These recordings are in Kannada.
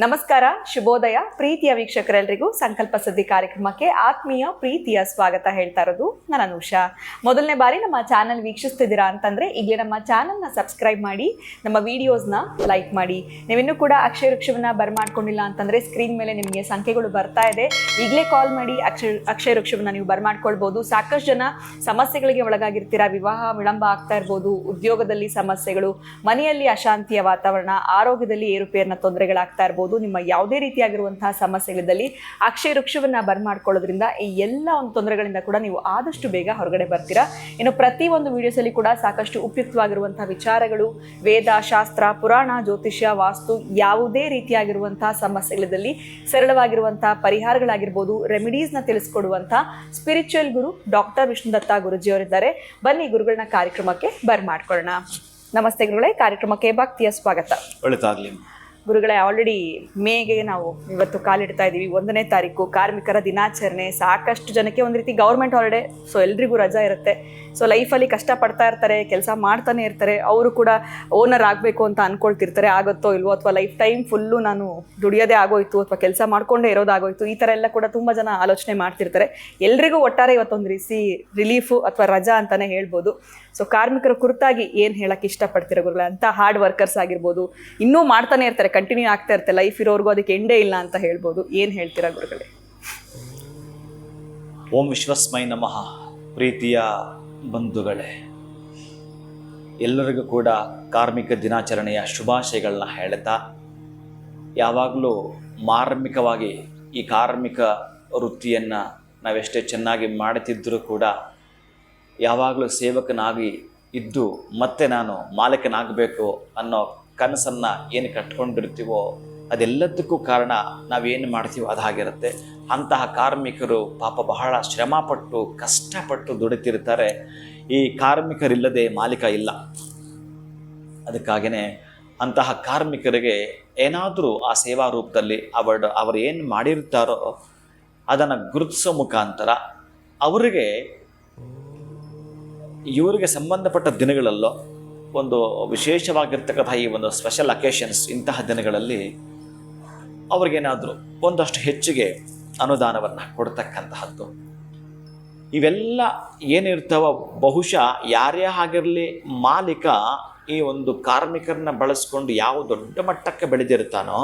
ನಮಸ್ಕಾರ, ಶುಭೋದಯ ಪ್ರೀತಿಯ ವೀಕ್ಷಕರೆಲ್ಲರಿಗೂ ಸಂಕಲ್ಪ ಸುದ್ದಿ ಕಾರ್ಯಕ್ರಮಕ್ಕೆ ಆತ್ಮೀಯ ಪ್ರೀತಿಯ ಸ್ವಾಗತ ಹೇಳ್ತಾ ಇರೋದು ನಾನು ಅನುಷಾ. ಮೊದಲನೇ ಬಾರಿ ನಮ್ಮ ಚಾನಲ್ ವೀಕ್ಷಿಸ್ತಿದ್ದೀರಾ ಅಂತಂದ್ರೆ ಈಗಲೇ ನಮ್ಮ ಚಾನಲ್ನ ಸಬ್ಸ್ಕ್ರೈಬ್ ಮಾಡಿ, ನಮ್ಮ ವಿಡಿಯೋಸ್ನ ಲೈಕ್ ಮಾಡಿ. ನೀವಿನ್ನೂ ಕೂಡ ಅಕ್ಷಯ ವೃಕ್ಷವನ್ನ ಬರ್ಮಾಡ್ಕೊಂಡಿಲ್ಲ ಅಂತಂದ್ರೆ ಸ್ಕ್ರೀನ್ ಮೇಲೆ ನಿಮಗೆ ಸಂಖ್ಯೆಗಳು ಬರ್ತಾ ಇದೆ, ಈಗಲೇ ಕಾಲ್ ಮಾಡಿ ಅಕ್ಷಯ ವೃಕ್ಷವನ್ನ ನೀವು ಬರ್ಮಾಡ್ಕೊಳ್ಬಹುದು. ಸಾಕಷ್ಟು ಜನ ಸಮಸ್ಯೆಗಳಿಗೆ ಒಳಗಾಗಿರ್ತೀರಾ, ವಿವಾಹ ವಿಳಂಬ ಆಗ್ತಾ ಇರ್ಬೋದು, ಉದ್ಯೋಗದಲ್ಲಿ ಸಮಸ್ಯೆಗಳು, ಮನೆಯಲ್ಲಿ ಅಶಾಂತಿಯ ವಾತಾವರಣ, ಆರೋಗ್ಯದಲ್ಲಿ ಏರುಪೇರಿನ ತೊಂದರೆಗಳಾಗ್ತಾ ಇರ್ಬೋದು. ನಿಮ್ಮ ಯಾವುದೇ ರೀತಿಯಾಗಿರುವಂತಹ ಸಮಸ್ಯೆಗಳಿದ್ದಲ್ಲಿ ಅಕ್ಷಯ ವೃಕ್ಷವನ್ನ ಬರ್ಮಾಡ್ಕೊಳ್ಳೋದ್ರಿಂದ ಈ ಎಲ್ಲ ಒಂದು ತೊಂದರೆಗಳಿಂದ ಕೂಡ ನೀವು ಆದಷ್ಟು ಬೇಗ ಹೊರಗಡೆ ಬರ್ತೀರಾ. ಇನ್ನು ಪ್ರತಿ ಒಂದು ವಿಡಿಯೋಸ್ ಅಲ್ಲಿ ಕೂಡ ಸಾಕಷ್ಟು ಉಪಯುಕ್ತವಾಗಿರುವಂತಹ ವಿಚಾರಗಳು, ವೇದ, ಶಾಸ್ತ್ರ, ಪುರಾಣ, ಜ್ಯೋತಿಷ್ಯ, ವಾಸ್ತು, ಯಾವುದೇ ರೀತಿಯಾಗಿರುವಂತಹ ಸಮಸ್ಯೆಗಳಿದ್ದಲ್ಲಿ ಸರಳವಾಗಿರುವಂತಹ ಪರಿಹಾರಗಳಾಗಿರ್ಬೋದು, ರೆಮಿಡೀಸ್ನ ತಿಳಿಸ್ಕೊಡುವಂತಹ ಸ್ಪಿರಿಚುವಲ್ ಗುರು ಡಾಕ್ಟರ್ ವಿಷ್ಣುದತ್ತ ಗುರುಜಿಯವರಿದ್ದಾರೆ. ಬನ್ನಿ ಗುರುಗಳನ್ನ ಕಾರ್ಯಕ್ರಮಕ್ಕೆ ಬರ್ಮಾಡ್ಕೊಳ್ಳೋಣ. ನಮಸ್ತೆ ಗುರುಗಳೇ, ಕಾರ್ಯಕ್ರಮಕ್ಕೆ ಭಕ್ತಿಯ ಸ್ವಾಗತ. ಒಳ್ಳೆದಾಗ್ಲಿ ಗುರುಗಳೇ. ಆಲ್ರೆಡಿ ಮೇಗೆ ನಾವು ಇವತ್ತು ಕಾಲಿಡ್ತಾ ಇದ್ದೀವಿ. 1ನೇ ತಾರೀಕು ಕಾರ್ಮಿಕರ ದಿನಾಚರಣೆ. ಸಾಕಷ್ಟು ಜನಕ್ಕೆ ಒಂದು ರೀತಿ ಗೌರ್ಮೆಂಟ್ ಹಾಲಿಡೇ, ಸೊ ಎಲ್ರಿಗೂ ರಜಾ ಇರುತ್ತೆ. ಸೊ ಲೈಫಲ್ಲಿ ಕಷ್ಟಪಡ್ತಾ ಇರ್ತಾರೆ, ಕೆಲಸ ಮಾಡ್ತಾನೆ ಇರ್ತಾರೆ. ಅವರು ಕೂಡ ಓನರ್ ಆಗಬೇಕು ಅಂತ ಅಂದ್ಕೊಳ್ತಿರ್ತಾರೆ, ಆಗುತ್ತೋ ಇಲ್ವೋ, ಅಥವಾ ಲೈಫ್ ಟೈಮ್ ಫುಲ್ಲು ನಾನು ದುಡಿಯೋದೇ ಆಗೋಯ್ತು, ಅಥವಾ ಕೆಲಸ ಮಾಡಿಕೊಂಡೇ ಇರೋದಾಗೋಯ್ತು, ಈ ಥರ ಎಲ್ಲ ಕೂಡ ತುಂಬ ಜನ ಆಲೋಚನೆ ಮಾಡ್ತಿರ್ತಾರೆ. ಎಲ್ರಿಗೂ ಒಟ್ಟಾರೆ ಇವತ್ತೊಂದು ರೀತಿ ರಿಲೀಫು ಅಥವಾ ರಜಾ ಅಂತಲೇ ಹೇಳ್ಬೋದು. ಸೊ ಕಾರ್ಮಿಕರ ಕುರಿತಾಗಿ ಏನು ಹೇಳಕ್ಕೆ ಇಷ್ಟಪಡ್ತೀರ ಗುರುಗಳೇ? ಅಂತ ಹಾರ್ಡ್ ವರ್ಕರ್ಸ್ ಆಗಿರ್ಬೋದು, ಇನ್ನೂ ಮಾಡ್ತಾನೆ ಇರ್ತಾರೆ, ಕಂಟಿನ್ಯೂ ಆಗ್ತಾ ಇರ್ತಾರೆ, ಲೈಫ್ ಇರೋರ್ಗೂ ಅದಕ್ಕೆ ಎಂಡೇ ಇಲ್ಲ ಅಂತ ಹೇಳ್ಬೋದು. ಏನು ಹೇಳ್ತೀರಾ ಗುರುಗಳೇ? ಓಂ ವಿಶ್ವಸ್ಮೈ ನಮಃ. ಪ್ರೀತಿಯ ಬಂಧುಗಳೇ, ಎಲ್ಲರಿಗೂ ಕೂಡ ಕಾರ್ಮಿಕ ದಿನಾಚರಣೆಯ ಶುಭಾಶಯಗಳನ್ನ ಹೇಳ್ತಾ, ಯಾವಾಗಲೂ ಮಾರ್ಮಿಕವಾಗಿ ಈ ಕಾರ್ಮಿಕ ವೃತ್ತಿಯನ್ನು ನಾವೆಷ್ಟೇ ಚೆನ್ನಾಗಿ ಮಾಡುತ್ತಿದ್ದರೂ ಕೂಡ ಯಾವಾಗಲೂ ಸೇವಕನಾಗಿ ಇದ್ದು ಮತ್ತೆ ನಾನು ಮಾಲೀಕನಾಗಬೇಕು ಅನ್ನೋ ಕನಸನ್ನು ಏನು ಕಟ್ಕೊಂಡಿರ್ತೀವೋ ಅದೆಲ್ಲದಕ್ಕೂ ಕಾರಣ ನಾವೇನು ಮಾಡ್ತೀವೋ ಅದಾಗಿರುತ್ತೆ. ಅಂತಹ ಕಾರ್ಮಿಕರು ಪಾಪ ಬಹಳ ಶ್ರಮಪಟ್ಟು ಕಷ್ಟಪಟ್ಟು ದುಡಿತಿರ್ತಾರೆ. ಈ ಕಾರ್ಮಿಕರಿಲ್ಲದೆ ಮಾಲೀಕ ಇಲ್ಲ. ಅದಕ್ಕಾಗಿಯೇ ಅಂತಹ ಕಾರ್ಮಿಕರಿಗೆ ಏನಾದರೂ ಆ ಸೇವಾ ರೂಪದಲ್ಲಿ ಅವರು ಏನು ಮಾಡಿರ್ತಾರೋ ಅದನ್ನು ಗುರುತಿಸೋ ಮುಖಾಂತರ ಇವರಿಗೆ ಸಂಬಂಧಪಟ್ಟ ದಿನಗಳಲ್ಲೋ ಒಂದು ವಿಶೇಷವಾಗಿರ್ತಕ್ಕಂಥ ಈ ಒಂದು ಸ್ಪೆಷಲ್ ಅಕೇಶನ್ಸ್, ಇಂತಹ ದಿನಗಳಲ್ಲಿ ಅವ್ರಿಗೇನಾದರೂ ಒಂದಷ್ಟು ಹೆಚ್ಚಿಗೆ ಅನುದಾನವನ್ನು ಕೊಡ್ತಕ್ಕಂತಹದ್ದು, ಇವೆಲ್ಲ ಏನಿರ್ತಾವ ಬಹುಶಃ ಯಾರೇ ಆಗಿರಲಿ ಮಾಲೀಕ ಈ ಒಂದು ಕಾರ್ಮಿಕರನ್ನ ಬಳಸ್ಕೊಂಡು ಯಾವ ದೊಡ್ಡ ಮಟ್ಟಕ್ಕೆ ಬೆಳೆದಿರ್ತಾನೋ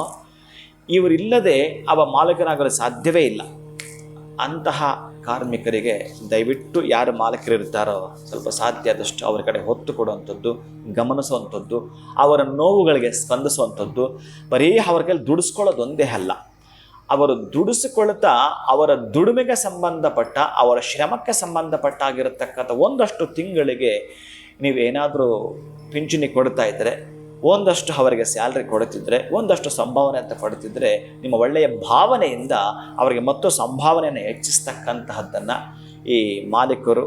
ಇವರಿಲ್ಲದೆ ಅವ ಮಾಲೀಕನಾಗಲು ಸಾಧ್ಯವೇ ಇಲ್ಲ. ಅಂತಹ ಕಾರ್ಮಿಕರಿಗೆ ದಯವಿಟ್ಟು ಯಾರು ಮಾಲೀಕರಿರ್ತಾರೋ ಸ್ವಲ್ಪ ಸಾಧ್ಯ ಆದಷ್ಟು ಅವರ ಕಡೆ ಹೊತ್ತು ಕೊಡುವಂಥದ್ದು, ಗಮನಿಸುವಂಥದ್ದು, ಅವರ ನೋವುಗಳಿಗೆ ಸ್ಪಂದಿಸುವಂಥದ್ದು. ಬರೀ ಅವರ ಕೈಲಿ ದುಡಿಸ್ಕೊಳ್ಳೋದು ಒಂದೇ ಅಲ್ಲ, ಅವರು ದುಡಿಸಿಕೊಳ್ತಾ ಅವರ ದುಡಿಮೆಗೆ ಸಂಬಂಧಪಟ್ಟ, ಅವರ ಶ್ರಮಕ್ಕೆ ಸಂಬಂಧಪಟ್ಟಾಗಿರತಕ್ಕಂಥ ಒಂದಷ್ಟು ತಿಂಗಳಿಗೆ ನೀವೇನಾದರೂ ಪಿಂಚಣಿ ಕೊಡ್ತಾ ಇದ್ದರೆ, ಒಂದಷ್ಟು ಅವರಿಗೆ ಸ್ಯಾಲ್ರಿ ಕೊಡುತ್ತಿದ್ದರೆ, ಒಂದಷ್ಟು ಸಂಭಾವನೆ ಅಂತ ಕೊಡುತ್ತಿದ್ದರೆ, ನಿಮ್ಮ ಒಳ್ಳೆಯ ಭಾವನೆಯಿಂದ ಅವರಿಗೆ ಮತ್ತು ಸಂಭಾವನೆಯನ್ನು ಹೆಚ್ಚಿಸ್ತಕ್ಕಂತಹದ್ದನ್ನು ಈ ಮಾಲೀಕರು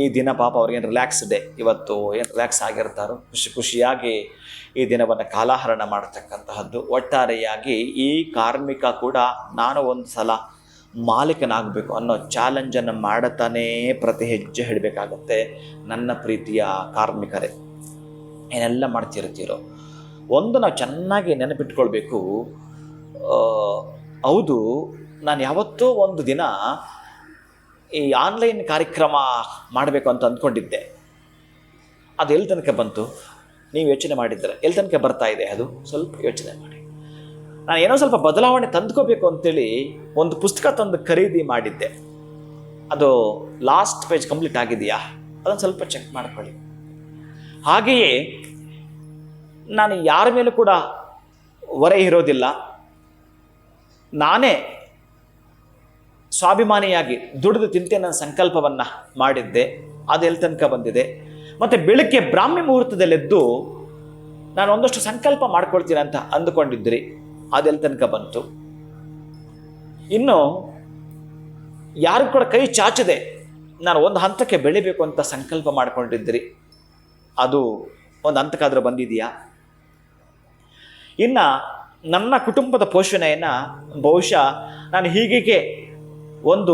ಈ ದಿನ ಪಾಪ ಅವ್ರಿಗೇನು ರಿಲ್ಯಾಕ್ಸ್ ಡೇ, ಇವತ್ತು ಏನು ರಿಲ್ಯಾಕ್ಸ್ ಆಗಿರ್ತಾರೋ ಖುಷಿಯಾಗಿ ಈ ದಿನವನ್ನು ಕಾಲಹರಣ ಮಾಡತಕ್ಕಂತಹದ್ದು. ಒಟ್ಟಾರೆಯಾಗಿ ಈ ಕಾರ್ಮಿಕ ಕೂಡ ನಾನು ಒಂದು ಸಲ ಮಾಲೀಕನಾಗಬೇಕು ಅನ್ನೋ ಚಾಲೆಂಜನ್ನು ಮಾಡುತ್ತಾನೇ ಪ್ರತಿ ಹೆಜ್ಜೆ ಹೇಳಬೇಕಾಗತ್ತೆ. ನನ್ನ ಪ್ರೀತಿಯ ಕಾರ್ಮಿಕರೇ, ಏನೆಲ್ಲ ಮಾಡ್ತಿರ್ತೀರೋ ಒಂದು ನಾವು ಚೆನ್ನಾಗಿ ನೆನಪಿಟ್ಕೊಳ್ಬೇಕು. ಹೌದು, ನಾನು ಯಾವತ್ತೂ ಒಂದು ದಿನ ಈ ಆನ್ಲೈನ್ ಕಾರ್ಯಕ್ರಮ ಮಾಡಬೇಕು ಅಂತ ಅಂದ್ಕೊಂಡಿದ್ದೆ. ಅದು ಎಲ್ಲಿ ತನಕ ಬಂತು ನೀವು ಯೋಚನೆ ಮಾಡಿದ್ರೆ? ಎಲ್ಲಿ ತನಕ ಬರ್ತಾ ಇದೆ ಅದು ಸ್ವಲ್ಪ ಯೋಚನೆ ಮಾಡಿ. ನಾನು ಏನೋ ಸ್ವಲ್ಪ ಬದಲಾವಣೆ ತಂದ್ಕೋಬೇಕು ಅಂತೇಳಿ ಒಂದು ಪುಸ್ತಕ ತಂದು ಖರೀದಿ ಮಾಡಿದ್ದೆ. ಅದು ಲಾಸ್ಟ್ ಪೇಜ್ ಕಂಪ್ಲೀಟ್ ಆಗಿದೆಯಾ ಅದನ್ನು ಸ್ವಲ್ಪ ಚೆಕ್ ಮಾಡ್ಕೊಳ್ಳಿ. ಹಾಗೆಯೇ ನಾನು ಯಾರ ಮೇಲೂ ಕೂಡ ಹೊರೆ ಇರೋದಿಲ್ಲ. ನಾನೇ ಸ್ವಾಭಿಮಾನಿಯಾಗಿ ದುಡಿದು ತಿಂತೇನೆ ನನ್ನ ಸಂಕಲ್ಪವನ್ನು ಮಾಡಿದ್ದೆ. ಅದು ಎಲ್ಲಿ ತನಕ ಬಂದಿದೆ? ಮತ್ತು ಬೆಳಗ್ಗೆ ಬ್ರಾಹ್ಮಿ ಮುಹೂರ್ತದಲ್ಲೆದ್ದು ನಾನು ಒಂದಷ್ಟು ಸಂಕಲ್ಪ ಮಾಡ್ಕೊಳ್ತೀನಿ ಅಂತ ಅಂದುಕೊಂಡಿದ್ರಿ, ಅದೆಲ್ಲಿ ತನಕ ಬಂತು? ಇನ್ನು ಯಾರು ಕೂಡ ಕೈ ಚಾಚದೆ ನಾನು ಒಂದು ಹಂತಕ್ಕೆ ಬೆಳಿಬೇಕು ಅಂತ ಸಂಕಲ್ಪ ಮಾಡ್ಕೊಂಡಿದ್ರಿ, ಅದು ಒಂದು ಹಂತಕ್ಕಾದರೂ ಬಂದಿದೆಯಾ? ಇನ್ನು ನನ್ನ ಕುಟುಂಬದ ಪೋಷಣೆಯನ್ನು ಬಹುಶಃ ನಾನು ಹೀಗೆ ಒಂದು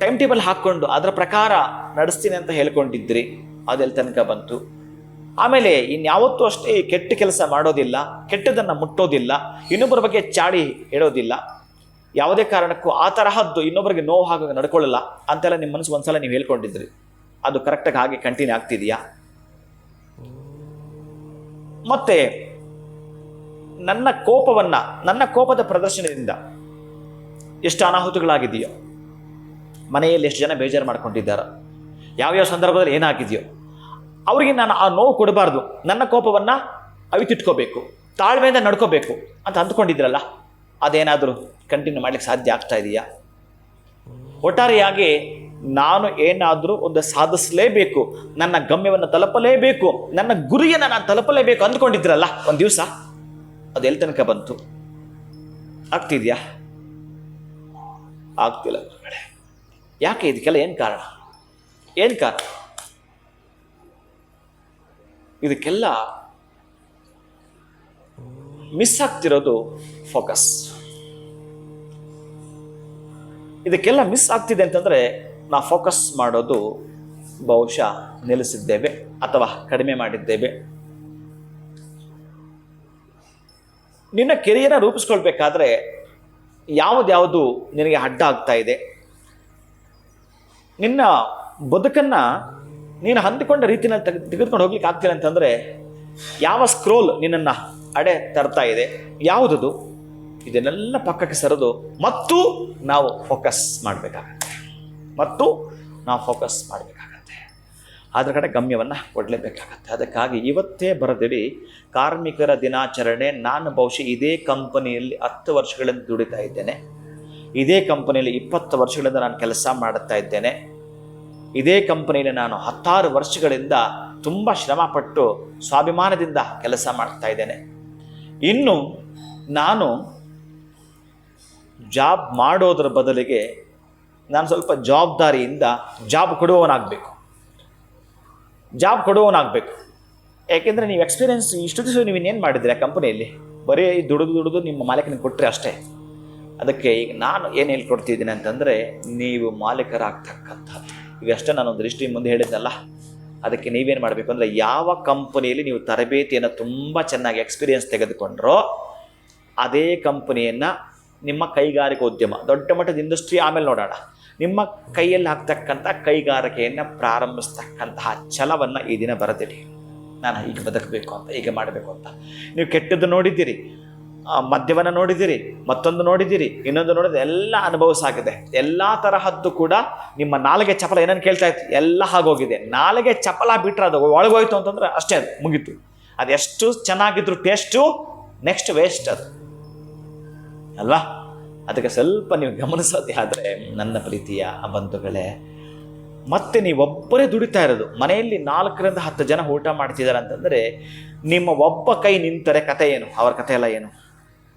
ಟೈಮ್ ಟೇಬಲ್ ಹಾಕ್ಕೊಂಡು ಅದರ ಪ್ರಕಾರ ನಡೆಸ್ತೀನಿ ಅಂತ ಹೇಳ್ಕೊಂಡಿದ್ರಿ, ಅದೆಲ್ಲಿ ತನಕ ಬಂತು. ಆಮೇಲೆ ಇನ್ಯಾವತ್ತೂ ಅಷ್ಟೇ ಕೆಟ್ಟ ಕೆಲಸ ಮಾಡೋದಿಲ್ಲ, ಕೆಟ್ಟದನ್ನು ಮುಟ್ಟೋದಿಲ್ಲ, ಇನ್ನೊಬ್ಬರ ಬಗ್ಗೆ ಚಾಡಿ ಹೇಳೋದಿಲ್ಲ, ಯಾವುದೇ ಕಾರಣಕ್ಕೂ ಆ ತರಹದ್ದು ಇನ್ನೊಬ್ಬರಿಗೆ ನೋವು ಹಾಗಾಗಿ ನಡ್ಕೊಳ್ಳಲ್ಲ ಅಂತೆಲ್ಲ ನಿಮ್ಮ ಮನಸ್ಸು ಒಂದ್ಸಲ ನೀವು ಹೇಳ್ಕೊಂಡಿದ್ರಿ. ಅದು ಕರೆಕ್ಟಾಗಿ ಹಾಗೆ ಕಂಟಿನ್ಯೂ ಆಗ್ತಿದೆಯಾ? ಮತ್ತೆ ನನ್ನ ಕೋಪದ ಪ್ರದರ್ಶನದಿಂದ ಎಷ್ಟು ಅನಾಹುತಗಳಾಗಿದೆಯೋ, ಮನೆಯಲ್ಲಿ ಎಷ್ಟು ಜನ ಬೇಜಾರು ಮಾಡ್ಕೊಂಡಿದ್ದಾರೋ, ಯಾವ್ಯಾವ ಸಂದರ್ಭದಲ್ಲಿ ಏನಾಗಿದೆಯೋ ಅವರಿಗೆ ನಾನು ಆ ನೋವು ಕೊಡಬಾರ್ದು, ನನ್ನ ಕೋಪವನ್ನು ಅವಿತಿಟ್ಕೋಬೇಕು, ತಾಳ್ಮೆಯಿಂದ ನಡ್ಕೋಬೇಕು ಅಂತ ಅಂದ್ಕೊಂಡಿದ್ರಲ್ಲ, ಅದೇನಾದರೂ ಕಂಟಿನ್ಯೂ ಮಾಡಲಿಕ್ಕೆ ಸಾಧ್ಯ ಆಗ್ತಾ ಇದೆಯಾ? ಒಟ್ಟಾರೆಯಾಗಿ ನಾನು ಏನಾದರೂ ಒಂದು ಸಾಧಿಸಲೇಬೇಕು, ನನ್ನ ಗಮ್ಯವನ್ನು ತಲುಪಲೇಬೇಕು, ನನ್ನ ಗುರಿಯನ್ನು ನಾನು ತಲುಪಲೇಬೇಕು ಅಂದ್ಕೊಂಡಿದ್ರಲ್ಲ ಒಂದು ದಿವಸ, ಅದು ಎಲ್ಲಿ ತನಕ ಬಂತು? ಆಗ್ತಿದ್ಯಾ? ಆಗ್ತಿಲ್ಲ ಗುರುಗಳೇ. ಯಾಕೆ? ಇದಕ್ಕೆಲ್ಲ ಏನು ಕಾರಣ? ಇದಕ್ಕೆಲ್ಲ ಮಿಸ್ ಆಗ್ತಿರೋದು ಫೋಕಸ್. ಇದಕ್ಕೆಲ್ಲ ಮಿಸ್ ಆಗ್ತಿದೆ ಅಂತಂದರೆ ನಾವು ಫೋಕಸ್ ಮಾಡೋದು ಬಹುಶಃ ನಿಲ್ಲಿಸಿದ್ದೇವೆ ಅಥವಾ ಕಡಿಮೆ ಮಾಡಿದ್ದೇವೆ. ನಿನ್ನ ಕೆರಿಯರ ರೂಪಿಸ್ಕೊಳ್ಬೇಕಾದ್ರೆ ಯಾವುದು ನಿನಗೆ ಅಡ್ಡ ಆಗ್ತಾ ಇದೆ, ನಿನ್ನ ಬದುಕನ್ನು ನೀನು ಹೊಂದಿಕೊಂಡ ರೀತಿಯಲ್ಲಿ ತೆಗೆದುಕೊಂಡು ಹೋಗ್ಲಿಕ್ಕೆ ಆಗ್ತಿಲ್ಲ ಅಂತಂದರೆ ಯಾವ ಸ್ಕ್ರೋಲ್ ನಿನ್ನನ್ನು ಅಡೆ ತರ್ತಾ ಇದೆ, ಯಾವುದದು, ಇದನ್ನೆಲ್ಲ ಪಕ್ಕಕ್ಕೆ ಸರಿದು ಮತ್ತು ನಾವು ಫೋಕಸ್ ಮಾಡಬೇಕಾಗತ್ತೆ. ಅದರ ಕಡೆ ಗಮ್ಯವನ್ನು ಕೊಡಲೇಬೇಕಾಗತ್ತೆ. ಅದಕ್ಕಾಗಿ ಇವತ್ತೇ ಬರೆದಿಡಿ, ಕಾರ್ಮಿಕರ ದಿನಾಚರಣೆ. ನಾನು ಬಹುಶಃ ಇದೇ ಕಂಪನಿಯಲ್ಲಿ 10 ವರ್ಷಗಳಿಂದ ದುಡಿತಾ ಇದ್ದೇನೆ, ಇದೇ ಕಂಪನಿಯಲ್ಲಿ 20 ವರ್ಷಗಳಿಂದ ನಾನು ಕೆಲಸ ಮಾಡುತ್ತಾ ಇದ್ದೇನೆ, ಇದೇ ಕಂಪನಿಯಲ್ಲಿ ನಾನು 16 ವರ್ಷಗಳಿಂದ ತುಂಬ ಶ್ರಮಪಟ್ಟು ಸ್ವಾಭಿಮಾನದಿಂದ ಕೆಲಸ ಮಾಡ್ತಾ ಇದ್ದೇನೆ. ಇನ್ನು ನಾನು ಜಾಬ್ ಮಾಡೋದ್ರ ಬದಲಿಗೆ ನಾನು ಸ್ವಲ್ಪ ಜವಾಬ್ದಾರಿಯಿಂದ ಜಾಬ್ ಕೊಡುವವನಾಗಬೇಕು. ಯಾಕೆಂದರೆ ನೀವು ಎಕ್ಸ್ಪೀರಿಯನ್ಸ್ ಇಷ್ಟು ದಿವಸ ನೀವು ಇನ್ನೇನು ಮಾಡಿದ್ರಿ ಆ ಕಂಪನಿಯಲ್ಲಿ? ಬರೀ ದುಡಿದು ನಿಮ್ಮ ಮಾಲೀಕನಿಗೆ ಕೊಟ್ಟರೆ ಅಷ್ಟೇ. ಅದಕ್ಕೆ ಈಗ ನಾನು ಏನು ಹೇಳ್ಕೊಡ್ತಿದ್ದೀನಿ ಅಂತಂದರೆ, ನೀವು ಮಾಲೀಕರಾಗ್ತಕ್ಕಂಥದ್ದು. ಈಗಷ್ಟೇ ನಾನೊಂದು ದೃಷ್ಟಿ ಮುಂದೆ ಹೇಳಿದ್ನಲ್ಲ, ಅದಕ್ಕೆ ನೀವೇನು ಮಾಡಬೇಕು ಅಂದರೆ, ಯಾವ ಕಂಪನಿಯಲ್ಲಿ ನೀವು ತರಬೇತಿಯನ್ನು ತುಂಬ ಚೆನ್ನಾಗಿ ಎಕ್ಸ್ಪೀರಿಯನ್ಸ್ ತೆಗೆದುಕೊಂಡ್ರೋ ಅದೇ ಕಂಪನಿಯನ್ನು ನಿಮ್ಮ ಕೈಗಾರಿಕಾ ಉದ್ಯಮ, ದೊಡ್ಡ ಮಟ್ಟದ ಇಂಡಸ್ಟ್ರಿ ಆಮೇಲೆ ನೋಡೋಣ, ನಿಮ್ಮ ಕೈಯಲ್ಲಿ ಹಾಕ್ತಕ್ಕಂಥ ಕೈಗಾರಿಕೆಯನ್ನು ಪ್ರಾರಂಭಿಸ್ತಕ್ಕಂತಹ ಛಲವನ್ನು ಈ ದಿನ ಬರೆದಿಡಿ. ನಾನು ಹೀಗೆ ಬದುಕಬೇಕು ಅಂತ, ಹೀಗೆ ಮಾಡಬೇಕು ಅಂತ. ನೀವು ಕೆಟ್ಟದ್ದು ನೋಡಿದ್ದೀರಿ, ಮದ್ಯವನ್ನು ನೋಡಿದ್ದೀರಿ, ಮತ್ತೊಂದು ನೋಡಿದ್ದೀರಿ, ಇನ್ನೊಂದು ನೋಡಿದ್ರೆ ಎಲ್ಲ ಅನುಭವ ಸಾಗಿದೆ. ಎಲ್ಲ ತರಹದ್ದು ಕೂಡ ನಿಮ್ಮ ನಾಲಿಗೆ ಚಪಲ ಏನನ್ನು ಕೇಳ್ತಾ ಇತ್ತು, ಎಲ್ಲ ಹಾಗೋಗಿದೆ. ನಾಲಿಗೆ ಚಪಲ ಬಿಟ್ಟರೆ ಅದು ಒಳಗೋಯ್ತು ಅಂತಂದ್ರೆ ಅಷ್ಟೇ, ಅದು ಮುಗೀತು. ಅದೆಷ್ಟು ಚೆನ್ನಾಗಿದ್ರು ಟೇಸ್ಟು ನೆಕ್ಸ್ಟ್ ವೇಸ್ಟ್ ಅದು ಅಲ್ವಾ? ಅದಕ್ಕೆ ಸ್ವಲ್ಪ ನೀವು ಗಮನಿಸೋದೇ ಆದರೆ ನನ್ನ ಪ್ರೀತಿಯ ಬಂಧುಗಳೇ, ಮತ್ತೆ ನೀವೊಬ್ಬರೇ ದುಡಿತಾ ಇರೋದು, ಮನೆಯಲ್ಲಿ 4ರಿಂದ 10 ಜನ ಊಟ ಮಾಡ್ತಿದ್ದಾರೆ ಅಂತಂದರೆ ನಿಮ್ಮ ಒಬ್ಬ ಕೈ ನಿಂತರೆ ಕತೆ ಏನು, ಅವರ ಕತೆ ಎಲ್ಲ ಏನು?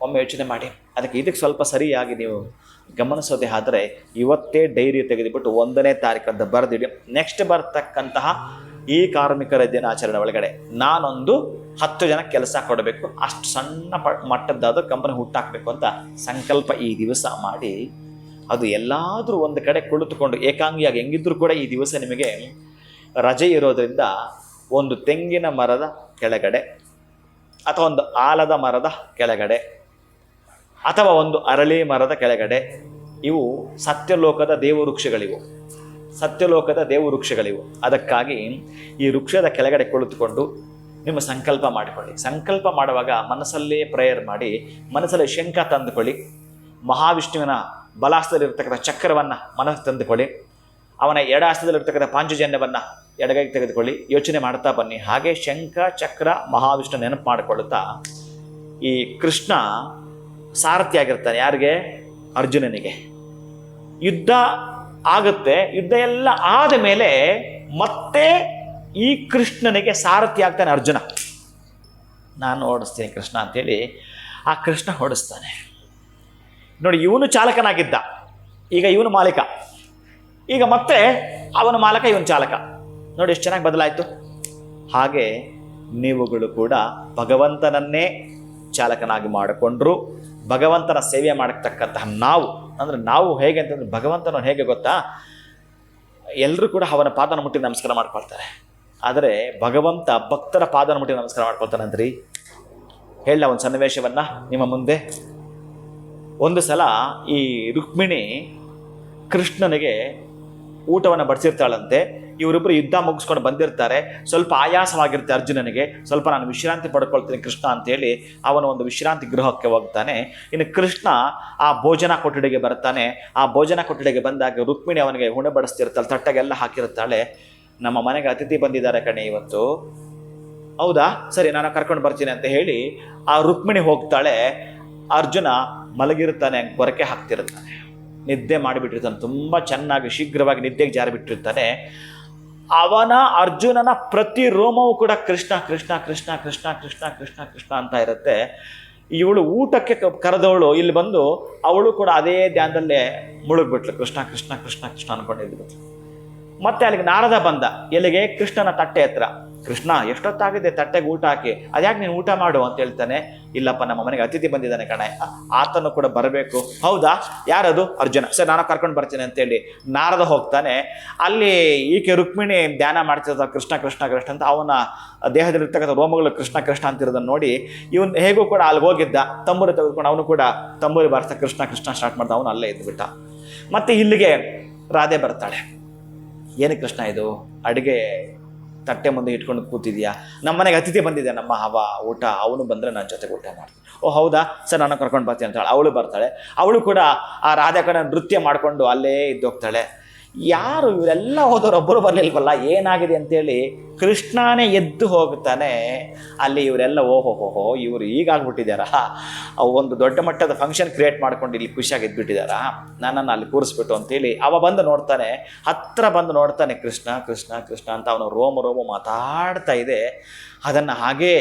ಒಮ್ಮೆ ಯೋಚನೆ ಮಾಡಿ. ಅದಕ್ಕೆ ಇದಕ್ಕೆ ಸ್ವಲ್ಪ ಸರಿಯಾಗಿ ನೀವು ಗಮನಿಸೋದೇ ಆದರೆ ಇವತ್ತೇ ಡೈರಿ ತೆಗೆದುಬಿಟ್ಟು 1ನೇ ತಾರೀಕು ಅಂತ ಬರೆದಿಡಿ. ನೆಕ್ಸ್ಟ್ ಬರ್ತಕ್ಕಂತಹ ಈ ಕಾರ್ಮಿಕರ ದಿನಾಚರಣೆ ಒಳಗಡೆ ನಾನೊಂದು 10 ಜನ ಕೆಲಸ ಕೊಡಬೇಕು, ಅಷ್ಟು ಸಣ್ಣ ಮಟ್ಟದ್ದಾದ ಕಂಪನಿ ಹುಟ್ಟಾಕಬೇಕು ಅಂತ ಸಂಕಲ್ಪ ಈ ದಿವಸ ಮಾಡಿ, ಅದು ಎಲ್ಲಾದರೂ ಒಂದು ಕಡೆ ಕುಳಿತುಕೊಂಡು ಏಕಾಂಗಿಯಾಗಿ ಹೆಂಗಿದ್ರೂ ಕೂಡ ಈ ದಿವಸ ನಿಮಗೆ ರಜೆ ಇರೋದರಿಂದ ಒಂದು ತೆಂಗಿನ ಮರದ ಕೆಳಗಡೆ ಅಥವಾ ಒಂದು ಆಲದ ಮರದ ಕೆಳಗಡೆ ಅಥವಾ ಒಂದು ಅರಳಿ ಮರದ ಕೆಳಗಡೆ, ಇವು ಸತ್ಯಲೋಕದ ದೇವವೃಕ್ಷಗಳಿವು. ಅದಕ್ಕಾಗಿ ಈ ವೃಕ್ಷದ ಕೆಳಗಡೆ ಕುಳಿತುಕೊಂಡು ನಿಮ್ಮ ಸಂಕಲ್ಪ ಮಾಡಿಕೊಳ್ಳಿ. ಸಂಕಲ್ಪ ಮಾಡುವಾಗ ಮನಸ್ಸಲ್ಲೇ ಪ್ರೇಯರ್ ಮಾಡಿ, ಮನಸ್ಸಲ್ಲಿ ಶಂಖ ತಂದುಕೊಳ್ಳಿ, ಮಹಾವಿಷ್ಣುವಿನ ಬಲಾಸ್ತದಲ್ಲಿರ್ತಕ್ಕಂಥ ಚಕ್ರವನ್ನು ಮನಸ್ಸು ತಂದುಕೊಳ್ಳಿ, ಅವನ ಎಡಹಸ್ತದಲ್ಲಿರ್ತಕ್ಕಂಥ ಪಾಂಚಜನ್ಯವನ್ನು ಎಡಗೈಗೆ ತೆಗೆದುಕೊಳ್ಳಿ, ಯೋಚನೆ ಮಾಡ್ತಾ ಬನ್ನಿ. ಹಾಗೆ ಶಂಖ ಚಕ್ರ ಮಹಾವಿಷ್ಣು ನೆನಪು ಮಾಡಿಕೊಳ್ಳುತ್ತಾ ಈ ಕೃಷ್ಣ ಸಾರಥಿಯಾಗಿರ್ತಾನೆ. ಯಾರಿಗೆ? ಅರ್ಜುನನಿಗೆ. ಯುದ್ಧ ಆಗುತ್ತೆ, ಯುದ್ಧ ಎಲ್ಲ ಆದ ಮೇಲೆ ಮತ್ತೆ ಈ ಕೃಷ್ಣನಿಗೆ ಸಾರಥಿ ಆಗ್ತಾನೆ ಅರ್ಜುನ. ನಾನು ಓಡಿಸ್ತೀನಿ ಕೃಷ್ಣ ಅಂತೇಳಿ ಆ ಕೃಷ್ಣ ಓಡಿಸ್ತಾನೆ. ನೋಡಿ, ಇವನು ಚಾಲಕನಾಗಿದ್ದ, ಈಗ ಇವನು ಮಾಲೀಕ, ಈಗ ಮತ್ತೆ ಅವನ ಮಾಲಕ ಇವನು ಚಾಲಕ. ನೋಡಿ ಎಷ್ಟು ಚೆನ್ನಾಗಿ ಬದಲಾಯಿತು. ಹಾಗೆ ನೀವುಗಳು ಕೂಡ ಭಗವಂತನನ್ನೇ ಚಾಲಕನಾಗಿ ಮಾಡಿಕೊಂಡ್ರು. ಭಗವಂತನ ಸೇವೆ ಮಾಡತಕ್ಕಂತಹ ನಾವು ಹೇಗೆ ಅಂತಂದ್ರೆ, ಭಗವಂತನ ಹೇಗೆ ಗೊತ್ತಾ, ಎಲ್ಲರೂ ಕೂಡ ಅವನ ಪಾದನ ಮುಟ್ಟಿ ನಮಸ್ಕಾರ ಮಾಡ್ಕೊಳ್ತಾರೆ. ಆದರೆ ಭಗವಂತ ಭಕ್ತರ ಪಾದನ ಮುಟ್ಟಿ ನಮಸ್ಕಾರ ಮಾಡ್ಕೊಳ್ತಾನಂತ್ರಿ. ಹೇಳ ಒಂದು ಸನ್ನಿವೇಶವನ್ನು ನಿಮ್ಮ ಮುಂದೆ. ಒಂದು ಸಲ ಈ ರುಕ್ಮಿಣಿ ಕೃಷ್ಣನಿಗೆ ಊಟವನ್ನು ಬಡಿಸಿರ್ತಾಳಂತೆ. ಇವರಿಬ್ಬರು ಯುದ್ಧ ಮುಗಿಸ್ಕೊಂಡು ಬಂದಿರ್ತಾರೆ. ಸ್ವಲ್ಪ ಆಯಾಸವಾಗಿರುತ್ತೆ ಅರ್ಜುನನಿಗೆ. ಸ್ವಲ್ಪ ನಾನು ವಿಶ್ರಾಂತಿ ಪಡ್ಕೊಳ್ತೀನಿ ಕೃಷ್ಣ ಅಂತೇಳಿ ಅವನು ಒಂದು ವಿಶ್ರಾಂತಿ ಗೃಹಕ್ಕೆ ಹೋಗ್ತಾನೆ. ಇನ್ನು ಕೃಷ್ಣ ಆ ಭೋಜನ ಕೊಠಡಿಗೆ ಬರ್ತಾನೆ. ಆ ಭೋಜನ ಕೊಠಡಿಗೆ ಬಂದಾಗ ರುಕ್ಮಿಣಿ ಅವನಿಗೆ ಉಣೆ ಬಡಿಸ್ತಿರ್ತಾಳೆ, ತಟ್ಟೆಗೆಲ್ಲ ಹಾಕಿರ್ತಾಳೆ. ನಮ್ಮ ಮನೆಗೆ ಅತಿಥಿ ಬಂದಿದ್ದಾರೆ ಕಣೆ ಇವತ್ತು. ಹೌದಾ, ಸರಿ ನಾನು ಕರ್ಕೊಂಡು ಬರ್ತೀನಿ ಅಂತ ಹೇಳಿ ಆ ರುಕ್ಮಿಣಿ ಹೋಗ್ತಾಳೆ. ಅರ್ಜುನ ಮಲಗಿರ್ತಾನೆ, ಗೊರಕೆ ಹಾಕ್ತಿರ್ತಾನೆ, ನಿದ್ದೆ ಮಾಡಿಬಿಟ್ಟಿರ್ತಾನೆ. ತುಂಬ ಚೆನ್ನಾಗಿ ಶೀಘ್ರವಾಗಿ ನಿದ್ದೆಗೆ ಜಾರಿಬಿಟ್ಟಿರ್ತಾನೆ. ಅವನ ಅರ್ಜುನನ ಪ್ರತಿ ರೋಮವೂ ಕೂಡ ಕೃಷ್ಣ ಕೃಷ್ಣ ಕೃಷ್ಣ ಕೃಷ್ಣ ಕೃಷ್ಣ ಕೃಷ್ಣ ಕೃಷ್ಣ ಅಂತ ಇರುತ್ತೆ. ಇವಳು ಊಟಕ್ಕೆ ಕರೆದವಳು ಇಲ್ಲಿ ಬಂದು ಅವಳು ಕೂಡ ಅದೇ ಧ್ಯಾನದಲ್ಲೇ ಮುಳುಗ್ಬಿಟ್ಲು. ಕೃಷ್ಣ ಕೃಷ್ಣ ಕೃಷ್ಣ ಕೃಷ್ಣ ಅನ್ಕೊಂಡಿದ್ಬಿಟ್ಲು. ಮತ್ತೆ ಅಲ್ಲಿಗೆ ನಾರದ ಬಂದ. ಎಲ್ಲಿಗೆ? ಕೃಷ್ಣನ ತಟ್ಟೆ ಹತ್ರ. ಕೃಷ್ಣ ಎಷ್ಟೊತ್ತಾಗಿದೆ, ತಟ್ಟೆಗೆ ಊಟ ಹಾಕಿ, ಅದ್ಯಾಕೆ ನೀನು ಊಟ ಮಾಡು ಅಂತ ಹೇಳ್ತಾನೆ. ಇಲ್ಲಪ್ಪ, ನಮ್ಮ ಮನೆಗೆ ಅತಿಥಿ ಬಂದಿದ್ದಾನೆ ಕಣೆ, ಆತನು ಕೂಡ ಬರಬೇಕು. ಹೌದಾ, ಯಾರದು? ಅರ್ಜುನ. ಸರಿ, ನಾನು ಕರ್ಕೊಂಡು ಬರ್ತೀನಿ ಅಂತೇಳಿ ನಾರದ ಹೋಗ್ತಾನೆ. ಅಲ್ಲಿ ಈಕೆ ರುಕ್ಮಿಣಿ ಧ್ಯಾನ ಮಾಡ್ತಿರ್ತಾನೆ, ಕೃಷ್ಣ ಕೃಷ್ಣ ಕೃಷ್ಣ ಅಂತ. ಅವನ ದೇಹದಲ್ಲಿರ್ತಕ್ಕಂಥ ರೋಮಗಳು ಕೃಷ್ಣ ಕೃಷ್ಣ ಅಂತಿರೋದನ್ನು ನೋಡಿ ಇವನು ಹೇಗೂ ಕೂಡ ಅಲ್ಲಿಗೆ ಹೋಗಿದ್ದ. ತಂಬೂರಿ ತೆಗೆದುಕೊಂಡು ಅವನು ಕೂಡ ತಂಬೂರಿ ಬಾರಿಸ್ತಾ ಕೃಷ್ಣ ಕೃಷ್ಣ ಸ್ಟಾರ್ಟ್ ಮಾಡ್ದ. ಅವನು ಅಲ್ಲೇ ಇದ್ದುಬಿಟ್ಟ. ಮತ್ತೆ ಇಲ್ಲಿಗೆ ರಾಧೆ ಬರ್ತಾಳೆ. ಏನು ಕೃಷ್ಣ ಇದು, ಅಡುಗೆ ತಟ್ಟೆ ಮುಂದೆ ಇಟ್ಕೊಂಡು ಕೂತಿದ್ಯಾ? ನಮ್ಮ ಮನೆಗೆ ಅತಿಥಿ ಬಂದಿದೆ, ನಮ್ಮ ಊಟ, ಅವನು ಬಂದರೆ ನನ್ನ ಜೊತೆಗೆ ಊಟ ಮಾಡ್ತೀನಿ. ಓ ಹೌದಾ, ಸರ್ ನಾನು ಕರ್ಕೊಂಡು ಬರ್ತೀನಿ ಅಂತಾಳೆ. ಅವಳು ಬರ್ತಾಳೆ. ಅವಳು ಕೂಡ ಆ ರಾಧೆ ಕಡೆ ನೃತ್ಯ ಮಾಡಿಕೊಂಡು ಅಲ್ಲೇ ಇದ್ದೋಗ್ತಾಳೆ. ಯಾರು ಇವರೆಲ್ಲ ಹೋದವ್ರು ಒಬ್ಬರು ಬರಲಿಲ್ವಲ್ಲ, ಏನಾಗಿದೆ ಅಂತೇಳಿ ಕೃಷ್ಣನೇ ಎದ್ದು ಹೋಗ್ತಾನೆ. ಅಲ್ಲಿ ಇವರೆಲ್ಲ ಓಹೋ ಇವರು ಈಗಾಗ್ಬಿಟ್ಟಿದ್ದಾರಾ, ಒಂದು ದೊಡ್ಡ ಮಟ್ಟದ ಫಂಕ್ಷನ್ ಕ್ರಿಯೇಟ್ ಮಾಡ್ಕೊಂಡು ಇಲ್ಲಿ ಖುಷಿಯಾಗಿ ಇದ್ಬಿಟ್ಟಿದ್ದಾರಾ, ನನ್ನನ್ನು ಅಲ್ಲಿ ಕೂರಿಸ್ಬಿಟ್ಟು ಅಂತೇಳಿ ಅವ ಬಂದು ನೋಡ್ತಾನೆ. ಹತ್ರ ಬಂದು ನೋಡ್ತಾನೆ, ಕೃಷ್ಣ ಕೃಷ್ಣ ಕೃಷ್ಣ ಅಂತ ಅವನು ರೋಮ ಮಾತಾಡ್ತಾ ಇದೆ. ಅದನ್ನು ಹಾಗೇ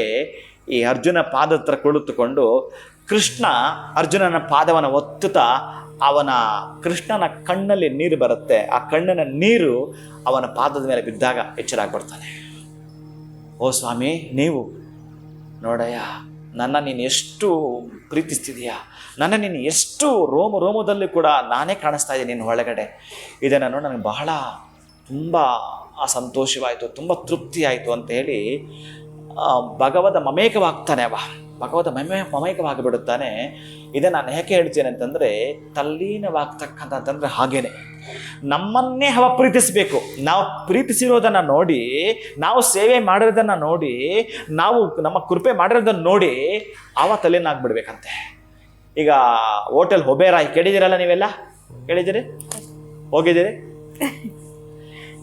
ಈ ಅರ್ಜುನ ಪಾದ ಹತ್ರ ಕುಳಿತುಕೊಂಡು ಕೃಷ್ಣ ಅರ್ಜುನನ ಪಾದವನ್ನು ಒತ್ತುತ್ತಾ ಅವನ ಕೃಷ್ಣನ ಕಣ್ಣಲ್ಲಿ ನೀರು ಬರುತ್ತೆ. ಆ ಕಣ್ಣಿನ ನೀರು ಅವನ ಪಾದದ ಮೇಲೆ ಬಿದ್ದಾಗ ಎಚ್ಚರಾಗ್ಬಿಡ್ತಾನೆ. ಓ ಸ್ವಾಮಿ, ನೀವು ನೋಡಯ್ಯ, ನನ್ನ ನೀನು ಎಷ್ಟು ಪ್ರೀತಿಸ್ತಿದೀಯಾ, ನನ್ನ ನೀನು ಎಷ್ಟು ರೋಮದಲ್ಲಿ ಕೂಡ ನಾನೇ ಕಾಣಿಸ್ತಾ ಇದ್ದೀನಿ ನಿನ್ನ ಒಳಗಡೆ. ಇದನ್ನು ನೋಡಿ ನನಗೆ ಬಹಳ ತುಂಬ ಸಂತೋಷವಾಯಿತು, ತುಂಬ ತೃಪ್ತಿ ಆಯಿತು ಅಂತ ಹೇಳಿ ಭಗವದ ಮಮೇಕವಾಗ್ತಾನೆ. ಭಗವದ ಮಮೈಕವಾಗಿಬಿಡುತ್ತಾನೆ. ಇದನ್ನು ನಾನು ಯಾಕೆ ಹೇಳ್ತೇನೆ ಅಂತಂದರೆ, ತಲ್ಲೀನವಾಗ್ತಕ್ಕಂಥಅಂತಂದರೆ ಹಾಗೇನೆ ನಮ್ಮನ್ನೇ ಅವ ಪ್ರೀತಿಸಬೇಕು. ನಾವು ಪ್ರೀತಿಸಿರೋದನ್ನು ನೋಡಿ, ನಾವು ಸೇವೆ ಮಾಡಿರೋದನ್ನು ನೋಡಿ, ನಾವು ನಮ್ಮ ಕೃಪೆ ಮಾಡಿರೋದನ್ನು ನೋಡಿ ಅವ ತಲ್ಲೀನಾಗ್ಬಿಡ್ಬೇಕಂತೆ. ಈಗ ಹೋಟೆಲ್ ಒಬೇರಾಯ್ ಕೇಳಿದ್ದೀರಲ್ಲ, ನೀವೆಲ್ಲ ಕೇಳಿದ್ದೀರಿ, ಹೋಗಿದ್ದೀರಿ?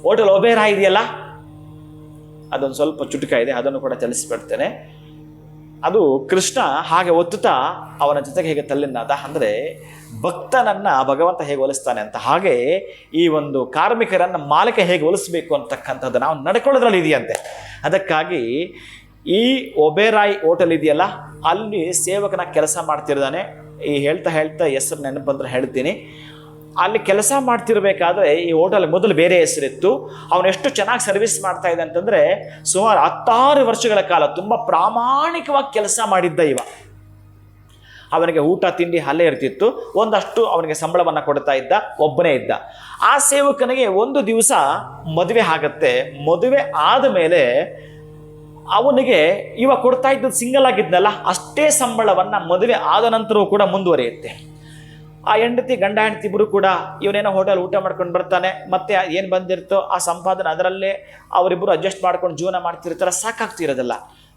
ಹೋಟೆಲ್ ಒಬೇರಾಯ್ ಇದೆಯಲ್ಲ, ಅದೊಂದು ಸ್ವಲ್ಪ ಚುಟುಕ ಇದೆ, ಅದನ್ನು ಕೂಡ ತಿಳಿಸ್ಬಿಡ್ತೇನೆ. ಅದು ಕೃಷ್ಣ ಹಾಗೆ ಒತ್ತುತ್ತಾ ಅವನ ಜೊತೆಗೆ ಹೇಗೆ ತಲ್ಲಿನಾದ ಅಂದರೆ, ಭಕ್ತನನ್ನು ಭಗವಂತ ಹೇಗೆ ಹೋಲಿಸ್ತಾನೆ ಅಂತ, ಹಾಗೆ ಈ ಒಂದು ಕಾರ್ಮಿಕರನ್ನು ಮಾಲೀಕ ಹೇಗೆ ಹೋಲಿಸ್ಬೇಕು ಅಂತಕ್ಕಂಥದ್ದು ನಾವು ನಡ್ಕೊಳ್ಳೋದ್ರಲ್ಲಿ ಇದೆಯಂತೆ. ಅದಕ್ಕಾಗಿ ಈ ಒಬೇರಾಯ್ ಹೋಟೆಲ್ ಇದೆಯಲ್ಲ, ಅಲ್ಲಿ ಸೇವಕನ ಕೆಲಸ ಮಾಡ್ತಿರ್ತಾನೆ. ಈ ಹೇಳ್ತಾ ಹೆಸರು ನೆನಪು ಬಂದರೆ ಹೇಳ್ತೀನಿ. ಅಲ್ಲಿ ಕೆಲಸ ಮಾಡ್ತಿರ್ಬೇಕಾದ್ರೆ ಈ ಹೋಟೆಲ್ ಮೊದಲು ಬೇರೆ ಹೆಸರಿತ್ತು. ಅವನು ಎಷ್ಟು ಚೆನ್ನಾಗಿ ಸರ್ವಿಸ್ ಮಾಡ್ತಾ ಇದೆ ಅಂತಂದರೆ, ಸುಮಾರು 16 ವರ್ಷಗಳ ಕಾಲ ತುಂಬ ಪ್ರಾಮಾಣಿಕವಾಗಿ ಕೆಲಸ ಮಾಡಿದ್ದ ಇವ. ಅವನಿಗೆ ಊಟ ತಿಂಡಿ ಅಲ್ಲೇ ಇರ್ತಿತ್ತು. ಒಂದಷ್ಟು ಅವನಿಗೆ ಸಂಬಳವನ್ನು ಕೊಡ್ತಾ ಇದ್ದ, ಒಬ್ಬನೇ ಇದ್ದ. ಆ ಸೇವಕನಿಗೆ ಒಂದು ದಿವಸ ಮದುವೆ ಆಗತ್ತೆ. ಮದುವೆ ಆದ ಮೇಲೆ ಅವನಿಗೆ ಇವ ಕೊಡ್ತಾ ಇದ್ದದ್ದು ಸಿಂಗಲ್ ಆಗಿದ್ನಲ್ಲ, ಅಷ್ಟೇ ಸಂಬಳವನ್ನು ಮದುವೆ ಆದ ನಂತರವೂ ಕೂಡ ಮುಂದುವರಿಯುತ್ತೆ. ಆ ಗಂಡ ಹೆಂಡತಿ ಇಬ್ಬರು ಕೂಡ ಇವನೇನೋ ಹೋಟೆಲ್ ಊಟ ಮಾಡ್ಕೊಂಡು ಬರ್ತಾನೆ. ಮತ್ತೆ ಏನು ಬಂದಿರ್ತೋ ಆ ಸಂಪಾದನೆ ಅದರಲ್ಲೇ ಅವರಿಬ್ಬರು ಅಡ್ಜಸ್ಟ್ ಮಾಡ್ಕೊಂಡು ಜೀವನ ಮಾಡ್ತಿರ್ತಾರೆ. ಸಾಕಾಗ್ತಿರೋದಲ್ಲ.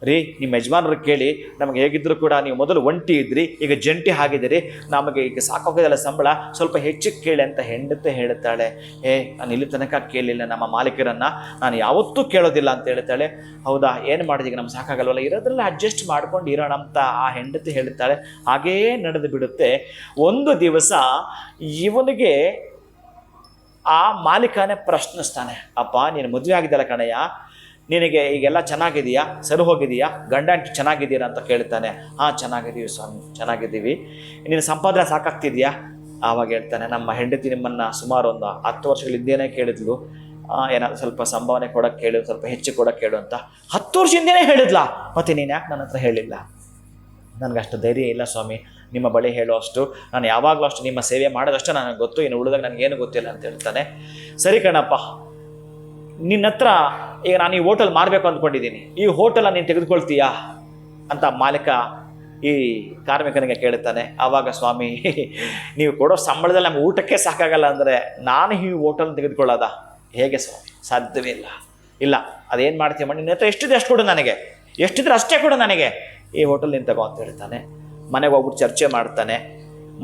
ರೀ, ನಿಮ್ಮ ಯಜಮಾನರು ಕೇಳಿ, ನಮಗೆ ಹೇಗಿದ್ರು ಕೂಡ ನೀವು ಮೊದಲು ಒಂಟಿ ಇದ್ರಿ, ಈಗ ಜಂಟಿ ಆಗಿದ್ದೀರಿ, ನಮಗೆ ಈಗ ಸಾಕಾಗೋದಲ್ಲ ಸಂಬಳ, ಸ್ವಲ್ಪ ಹೆಚ್ಚಿಗೆ ಕೇಳಿ ಅಂತ ಹೆಂಡತಿ ಹೇಳ್ತಾಳೆ. ನಾನು ಇಲ್ಲಿ ತನಕ ಕೇಳಿಲ್ಲ ನಮ್ಮ ಮಾಲೀಕರನ್ನು, ನಾನು ಯಾವತ್ತೂ ಕೇಳೋದಿಲ್ಲ ಅಂತ ಹೇಳ್ತಾಳೆ. ಹೌದಾ, ಏನು ಮಾಡಿದೆ, ಈಗ ನಮ್ಗೆ ಸಾಕಾಗಲ್ವಲ್ಲ, ಇರೋದ್ರಲ್ಲಿ ಅಡ್ಜಸ್ಟ್ ಮಾಡ್ಕೊಂಡು ಇರೋಣ ಅಂತ ಆ ಹೆಂಡತಿ ಹೇಳ್ತಾಳೆ. ಹಾಗೇ ನಡೆದು ಬಿಡುತ್ತೆ. ಒಂದು ದಿವಸ ಇವನಿಗೆ ಆ ಮಾಲೀಕನೇ ಪ್ರಶ್ನಿಸ್ತಾನೆ, ಅಪ್ಪ ನೀನು ಮದುವೆ ಆಗಿದ್ದಲ್ಲ ಕಣಯ್ಯ, ನಿನಗೆ ಈಗೆಲ್ಲ ಚೆನ್ನಾಗಿದೆಯಾ, ಸರಿ ಹೋಗಿದೆಯಾ, ಗಂಡ ಹೆಂಡತಿ ಚೆನ್ನಾಗಿದ್ದೀರಾ ಅಂತ ಕೇಳ್ತಾನೆ. ಹಾಂ ಚೆನ್ನಾಗಿದ್ದೀವಿ ಸ್ವಾಮಿ, ಚೆನ್ನಾಗಿದ್ದೀವಿ. ನಿನ್ನ ಸಂಪಾದನೆ ಸಾಕಾಗ್ತಿದೆಯಾ? ಆವಾಗ ಹೇಳ್ತಾನೆ, ನಮ್ಮ ಹೆಂಡತಿ ನಿಮ್ಮನ್ನು ಸುಮಾರು ಒಂದು 10 ವರ್ಷಗಳ ಹಿಂದೆಯೇ ಕೇಳಿದ್ಲು, ಏನಾದ್ರು ಸ್ವಲ್ಪ ಸಂಭಾವನೆ ಕೊಡೋಕ್ಕೆ ಕೇಳು, ಸ್ವಲ್ಪ ಹೆಚ್ಚು ಕೊಡೋಕ್ಕೆ ಕೇಳು ಅಂತ. 10 ವರ್ಷ ಹಿಂದೆಯೇ ಹೇಳಿದ್ಲಾ? ಮತ್ತು ನೀನು ಯಾಕೆ ನನ್ನ ಹತ್ರ ಹೇಳಿಲ್ಲ? ನನಗಷ್ಟು ಧೈರ್ಯ ಇಲ್ಲ ಸ್ವಾಮಿ ನಿಮ್ಮ ಬಳಿ ಹೇಳೋ ಅಷ್ಟು. ನಾನು ಯಾವಾಗಲೂ ಅಷ್ಟು ನಿಮ್ಮ ಸೇವೆ ಮಾಡೋದಷ್ಟು ನನಗೆ ಗೊತ್ತು, ಇನ್ನು ಉಳಿದಾಗ ನನಗೇನು ಗೊತ್ತಿಲ್ಲ ಅಂತ ಹೇಳ್ತಾನೆ. ಸರಿ ಕಣಪ್ಪ, ನಿನ್ನ ಹತ್ರ ಈಗ ನಾನು ಈ ಹೋಟೆಲ್ ಮಾರಬೇಕು ಅಂದ್ಕೊಂಡಿದ್ದೀನಿ, ಈ ಹೋಟೆಲ್ ನೀನು ತೆಗೆದುಕೊಳ್ತೀಯಾ ಅಂತ ಮಾಲೀಕ ಈ ಕಾರ್ಮಿಕನಿಗೆ ಕೇಳುತ್ತಾನೆ. ಆವಾಗ ಸ್ವಾಮಿ, ನೀವು ಕೊಡೋ ಸಂಬಳದಲ್ಲಿ ನಮ್ಗೆ ಊಟಕ್ಕೆ ಸಾಕಾಗಲ್ಲ ಅಂದರೆ ನಾನು ಈ ಹೋಟೆಲ್ ತೆಗೆದುಕೊಳ್ಳೋದ ಹೇಗೆ ಸ್ವಾಮಿ? ಸಾಧ್ಯವೇ ಇಲ್ಲ. ಇಲ್ಲ, ಅದೇನು ಮಾಡ್ತೀಯ ಮಾಡಿ, ನಿನ್ನ ಹತ್ರ ಎಷ್ಟಿದೆ ಅಷ್ಟು ಕೊಡು ನನಗೆ, ಎಷ್ಟಿದ್ರೆ ಅಷ್ಟೇ ಕೊಡು ನನಗೆ, ಈ ಹೋಟೆಲ್ ನೀನು ತಗೋ ಅಂತ ಹೇಳ್ತಾನೆ. ಮನೆಗೆ ಹೋಗ್ಬಿಟ್ಟು ಚರ್ಚೆ ಮಾಡ್ತಾನೆ.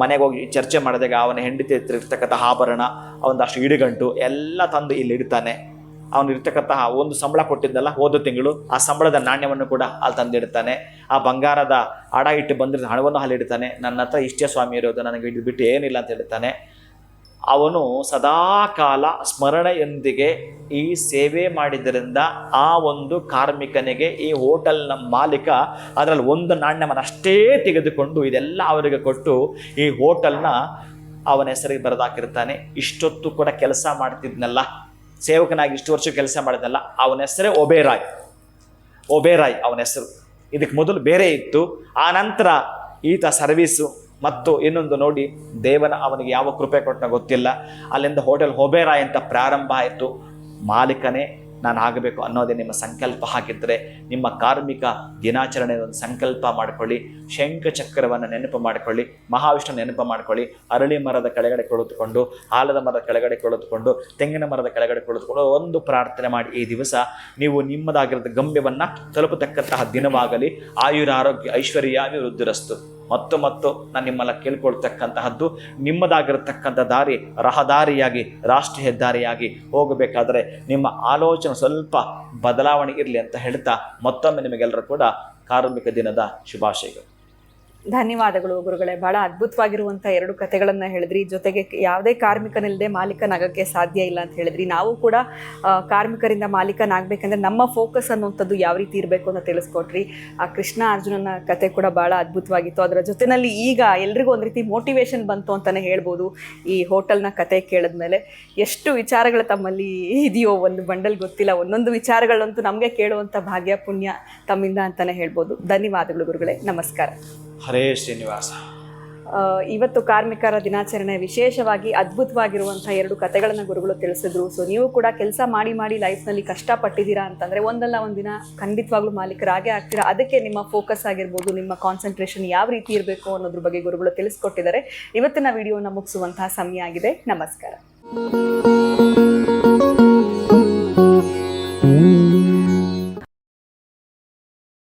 ಮನೆಗೆ ಹೋಗಿ ಚರ್ಚೆ ಮಾಡಿದಾಗ ಅವನ ಹೆಂಡತಿ ಇರ್ತಕ್ಕಂಥ ಆಭರಣ, ಅವನದಷ್ಟು ಇಡುಗಂಟು ಎಲ್ಲ ತಂದು ಇಲ್ಲಿ ಇಡ್ತಾನೆ. ಅವನು ಇರ್ತಕ್ಕಂತಹ ಒಂದು ಸಂಬಳ ಕೊಟ್ಟಿದ್ದಲ್ಲ ಹೋದ ತಿಂಗಳು, ಆ ಸಂಬಳದ ನಾಣ್ಯವನ್ನು ಕೂಡ ಅಲ್ಲಿ ತಂದಿಡ್ತಾನೆ. ಆ ಬಂಗಾರದ ಅಡ ಇಟ್ಟು ಬಂದಿರೋ ಹಣವನ್ನು ಅಲ್ಲಿ ಇಡ್ತಾನೆ. ನನ್ನ ಹತ್ರ ಇಷ್ಟೇ ಸ್ವಾಮಿ ಇರೋದು, ನನಗೆ ಇದು ಬಿಟ್ಟು ಏನಿಲ್ಲ ಅಂತ ಹೇಳ್ತಾನೆ. ಅವನು ಸದಾಕಾಲ ಸ್ಮರಣೆಯೊಂದಿಗೆ ಈ ಸೇವೆ ಮಾಡಿದ್ದರಿಂದ ಆ ಒಂದು ಕಾರ್ಮಿಕನಿಗೆ ಈ ಹೋಟೆಲ್ನ ಮಾಲೀಕ ಅದರಲ್ಲಿ ಒಂದು ನಾಣ್ಯವನ್ನು ಅಷ್ಟೇ ತೆಗೆದುಕೊಂಡು ಇದೆಲ್ಲ ಅವರಿಗೆ ಕೊಟ್ಟು ಈ ಹೋಟೆಲ್ನ ಅವನ ಹೆಸರಿಗೆ ಬರೆದಾಕಿರ್ತಾನೆ. ಇಷ್ಟೊತ್ತು ಕೂಡ ಕೆಲಸ ಮಾಡ್ತಿದ್ನಲ್ಲ, ಸೇವಕನಾಗಿ ಇಷ್ಟು ವರ್ಷ ಕೆಲಸ ಮಾಡಿದ್ನಲ್ಲ, ಅವನ ಹೆಸರೇ ಒಬೇರಾಯ್ ಅವನ ಹೆಸರು. ಇದಕ್ಕೆ ಮೊದಲು ಬೇರೆ ಇತ್ತು. ಆ ನಂತರ ಈತ ಸರ್ವೀಸು ಮತ್ತು ಇನ್ನೊಂದು ನೋಡಿ, ದೇವನ ಅವನಿಗೆ ಯಾವ ಕೃಪೆ ಕೊಟ್ಟನ ಗೊತ್ತಿಲ್ಲ. ಅಲ್ಲಿಂದ ಹೋಟೆಲ್ ಒಬೇರಾಯ್ ಅಂತ ಪ್ರಾರಂಭ ಆಯಿತು. ಮಾಲೀಕನೇ ನಾನು ಆಗಬೇಕು ಅನ್ನೋದೇ ನಿಮ್ಮ ಸಂಕಲ್ಪ ಆಗಿದ್ದರೆ ನಿಮ್ಮ ಕಾರ್ಮಿಕ ದಿನಾಚರಣೆ ಒಂದು ಸಂಕಲ್ಪ ಮಾಡಿಕೊಳ್ಳಿ. ಶಂಖ ಚಕ್ರವನ್ನು ನೆನಪು ಮಾಡಿಕೊಳ್ಳಿ, ಮಹಾವಿಷ್ಣು ನೆನಪು ಮಾಡಿಕೊಳ್ಳಿ, ಅರಳಿ ಮರದ ಕೆಳಗಡೆ ಕುಳಿತುಕೊಂಡು, ಆಲದ ಮರದ ಕೆಳಗಡೆ ಕುಳಿತುಕೊಂಡು, ತೆಂಗಿನ ಮರದ ಕೆಳಗಡೆ ಕುಳಿತುಕೊಂಡು ಒಂದು ಪ್ರಾರ್ಥನೆ ಮಾಡಿ. ಈ ದಿವಸ ನೀವು ನಿಮ್ಮದಾಗಿರೋದ ಗಮ್ಯವನ್ನು ತಲುಪತಕ್ಕಂತಹ ದಿನವಾಗಲಿ. ಆಯುರಾರೋಗ್ಯ ಐಶ್ವರ್ಯಾವಿ ವೃದ್ಧಿರಸ್ತು. ಮತ್ತು ನಾನು ನಿಮ್ಮಲ್ಲ ಕೇಳ್ಕೊಳ್ತಕ್ಕಂತಹದ್ದು, ನಿಮ್ಮದಾಗಿರತಕ್ಕಂಥ ದಾರಿ ರಹದಾರಿಯಾಗಿ, ರಾಷ್ಟ್ರೀಯ ಹೆದ್ದಾರಿಯಾಗಿ ಹೋಗಬೇಕಾದರೆ ನಿಮ್ಮ ಆಲೋಚನೆ ಸ್ವಲ್ಪ ಬದಲಾವಣೆ ಇರಲಿ ಅಂತ ಹೇಳ್ತಾ ಮತ್ತೊಮ್ಮೆ ನಿಮಗೆಲ್ಲರೂ ಕೂಡ ಕಾರ್ಮಿಕ ದಿನದ ಶುಭಾಶಯಗಳು. ಧನ್ಯವಾದಗಳು ಗುರುಗಳೇ. ಬಹಳ ಅದ್ಭುತವಾಗಿರುವಂಥ 2 ಕಥೆಗಳನ್ನು ಹೇಳಿದ್ರಿ. ಜೊತೆಗೆ ಯಾವುದೇ ಕಾರ್ಮಿಕನಿಲ್ಲದೆ ಮಾಲೀಕನಾಗಕ್ಕೆ ಸಾಧ್ಯ ಇಲ್ಲ ಅಂತ ಹೇಳಿದ್ರಿ. ನಾವು ಕೂಡ ಕಾರ್ಮಿಕರಿಂದ ಮಾಲೀಕನಾಗಬೇಕಂದ್ರೆ ನಮ್ಮ ಫೋಕಸ್ ಅನ್ನುವಂಥದ್ದು ಯಾವ ರೀತಿ ಇರಬೇಕು ಅಂತ ತಿಳಿಸ್ಕೊಟ್ರಿ. ಆ ಕೃಷ್ಣ ಅರ್ಜುನನ ಕತೆ ಕೂಡ ಭಾಳ ಅದ್ಭುತವಾಗಿತ್ತು. ಅದರ ಜೊತೆಯಲ್ಲಿ ಈಗ ಎಲ್ರಿಗೂ ಒಂದು ರೀತಿ ಮೋಟಿವೇಶನ್ ಬಂತು ಅಂತಲೇ ಹೇಳ್ಬೋದು. ಈ ಹೋಟೆಲ್ನ ಕತೆ ಕೇಳಿದ್ಮೇಲೆ ಎಷ್ಟು ವಿಚಾರಗಳು ತಮ್ಮಲ್ಲಿ ಇದೆಯೋ ಒಂದು ಬಂಡಲ್ ಗೊತ್ತಿಲ್ಲ. ಒಂದೊಂದು ವಿಚಾರಗಳಂತೂ ನಮಗೆ ಕೇಳುವಂಥ ಭಾಗ್ಯ ಪುಣ್ಯ ತಮ್ಮಿಂದ ಅಂತಲೇ ಹೇಳ್ಬೋದು. ಧನ್ಯವಾದಗಳು ಗುರುಗಳೇ. ನಮಸ್ಕಾರ. ಹರೇ ಶ್ರೀನಿವಾಸ. ಇವತ್ತು ಕಾರ್ಮಿಕರ ದಿನಾಚರಣೆ ವಿಶೇಷವಾಗಿ ಅದ್ಭುತವಾಗಿರುವಂಥ 2 ಕಥೆಗಳನ್ನು ಗುರುಗಳು ತಿಳಿಸಿದ್ರು. ಸೊ ನೀವು ಕೂಡ ಕೆಲಸ ಮಾಡಿ ಲೈಫ್ನಲ್ಲಿ ಕಷ್ಟಪಟ್ಟಿದ್ದೀರಾ ಅಂತಂದರೆ ಒಂದಲ್ಲ ಒಂದಿನ ಖಂಡಿತವಾಗ್ಲೂ ಮಾಲೀಕರಾಗೇ ಆಗ್ತೀರಾ. ಅದಕ್ಕೆ ನಿಮ್ಮ ಫೋಕಸ್ ಆಗಿರ್ಬೋದು, ನಿಮ್ಮ ಕಾನ್ಸಂಟ್ರೇಷನ್ ಯಾವ ರೀತಿ ಇರಬೇಕು ಅನ್ನೋದ್ರ ಬಗ್ಗೆ ಗುರುಗಳು ತಿಳಿಸ್ಕೊಟ್ಟಿದ್ದಾರೆ. ಇವತ್ತಿನ ವಿಡಿಯೋನ ಮುಗಿಸುವಂತಹ ಸಮಯ ಆಗಿದೆ. ನಮಸ್ಕಾರ.